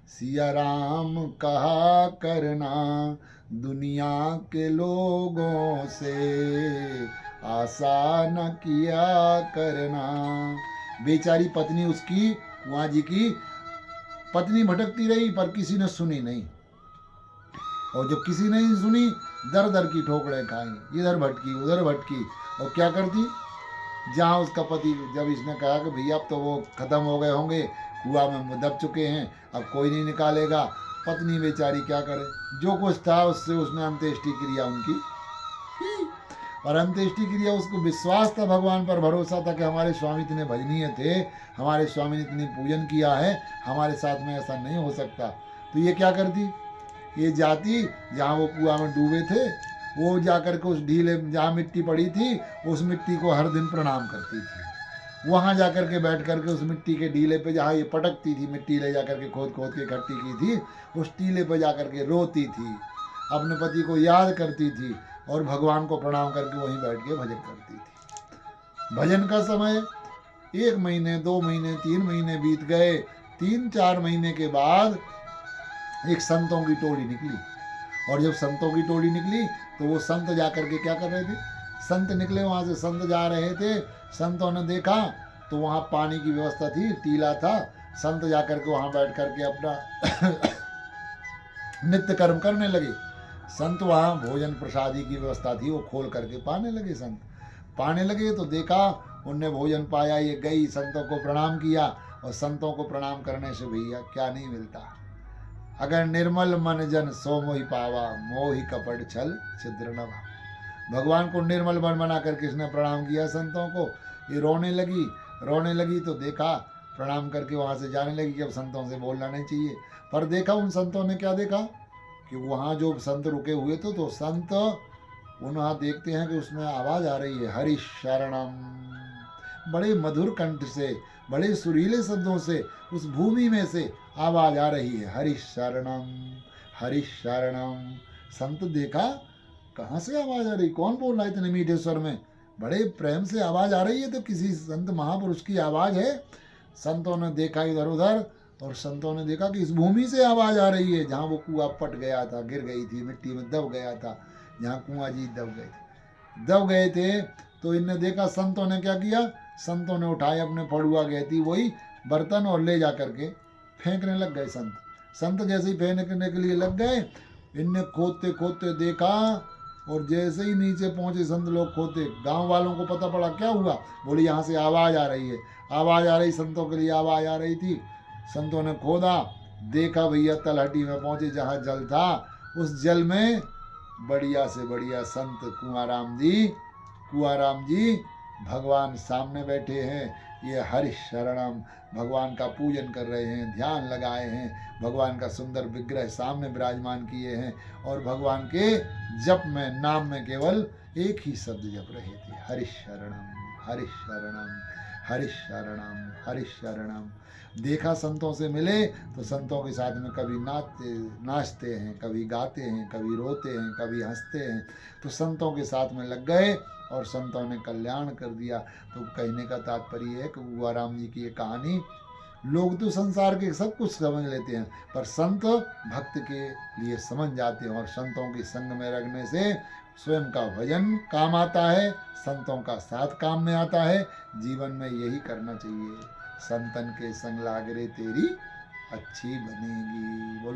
सिया राम कहा करना, दुनिया के लोगों से आशा न किया करना। बेचारी पत्नी उसकी, कुआं जी की पत्नी भटकती रही पर किसी ने सुनी नहीं, और जब किसी ने नहीं सुनी दर दर की ठोकरें खाई, इधर भटकी उधर भटकी, और क्या करती, जहाँ उसका पति, जब इसने कहा कि भैया अब तो वो खत्म हो गए होंगे, कुआं में दब चुके हैं, अब कोई नहीं निकालेगा, पत्नी बेचारी क्या करे, जो कुछ था उससे उसने अंत्येष्टि क्रिया उनकी, और अंत्येष्टि क्रिया, उसको विश्वास था, भगवान पर भरोसा था कि हमारे स्वामी इतने भजनीय थे, हमारे स्वामी ने इतनी पूजन किया है, हमारे साथ में ऐसा नहीं हो सकता। तो ये क्या करती, ये जाती जहाँ वो कुआं में डूबे थे, वो जाकर के उस ढीले जहाँ मिट्टी पड़ी थी उस मिट्टी को हर दिन प्रणाम करती थी, वहाँ जाकर के बैठ करके उस मिट्टी के ढीले पे, जहाँ ये पटकती थी मिट्टी ले जाकर के खोद खोद के इकट्ठी की थी, उस टीले पे जाकर के रोती थी, अपने पति को याद करती थी, और भगवान को प्रणाम करके वहीं बैठ के भजन करती थी। भजन का समय 1 महीने 2 महीने 3 महीने बीत गए, 3-4 महीने के बाद एक संतों की टोली निकली, और जब संतों की टोली निकली तो वो संत जाकर के क्या कर रहे थे, संत निकले वहाँ से, संत जा रहे थे, संतों ने देखा तो वहाँ पानी की व्यवस्था थी, टीला था, संत जाकर के वहाँ बैठ करके अपना नित्य कर्म करने लगे। संत वहाँ भोजन प्रसादी की व्यवस्था थी, वो खोल करके पाने लगे, संत पाने लगे तो देखा उनने भोजन पाया, ये गई संतों को प्रणाम किया, और संतों को प्रणाम करने से भैया क्या नहीं मिलता, अगर निर्मल मन जन सो मोहि पावा, मोहि कपट छल छिद्र न भावा। भगवान को निर्मल मन बना कर किसने प्रणाम किया संतों को, ये रोने लगी तो देखा, प्रणाम करके वहाँ से जाने लगी कि अब संतों से बोलना नहीं चाहिए, पर देखा उन संतों ने क्या देखा कि वहाँ जो संत रुके हुए थे, तो संत वहाँ देखते हैं कि उसमें आवाज़ आ रही है, हरि शरणम, बड़े मधुर कंठ से, बड़े सुरीले शब्दों से उस भूमि में से आवाज़ आ रही है, हरि शरणम हरि शरणम। संत देखा कहाँ से आवाज़ आ रही, कौन बोल रहा है इतने मीठे स्वर में, बड़े प्रेम से आवाज़ आ रही है, तो किसी संत महापुरुष की आवाज़ है। संतों ने देखा इधर उधर, और संतों ने देखा कि इस भूमि से आवाज़ आ रही है, जहाँ वो कुआं पट गया था, गिर गई थी, मिट्टी में दब गया था, जहाँ कुआं जी दब गए थे। तो इनने देखा, संतों ने क्या किया, संतों ने उठाए अपने फड़ुआ गए वही बर्तन, और ले जा करके फेंकने लग गए। संत जैसे ही फेंकने के लिए लग गए, इनने खोदते खोदते देखा, और जैसे ही नीचे पहुंचे संत लोग खोदते, गांव वालों को पता पड़ा क्या हुआ, बोले यहाँ से आवाज़ आ रही है, आवाज़ आ रही, संतों के लिए आवाज़ आ रही थी। संतों ने खोदा, देखा भैया तलहटी में पहुंचे, जहाँ जल था उस जल में बढ़िया से बढ़िया संत कुआराम जी भगवान सामने बैठे हैं, ये हरि शरणम भगवान का पूजन कर रहे हैं, ध्यान लगाए हैं, भगवान का सुंदर विग्रह सामने विराजमान किए हैं, और भगवान के जप में, नाम में केवल एक ही शब्द जप रहे थे, हरि शरणम हरि शरणम हरि शरणम हरि शरणम। देखा संतों से मिले तो संतों के साथ में कभी नाचते हैं, कभी गाते हैं, कभी रोते हैं, कभी हंसते हैं, तो संतों के साथ में लग गए और संतों ने कल्याण कर दिया। तो कहने का तात्पर्य है कि कुआराम जी की ये कहानी, लोग तो संसार के सब कुछ समझ लेते हैं, पर संत भक्त के लिए समझ जाते हैं, और संतों के संग में रखने से स्वयं का भजन काम आता है, संतों का साथ काम में आता है। जीवन में यही करना चाहिए, संतन के संग लागरे तेरी अच्छी बनेगी। बोलो।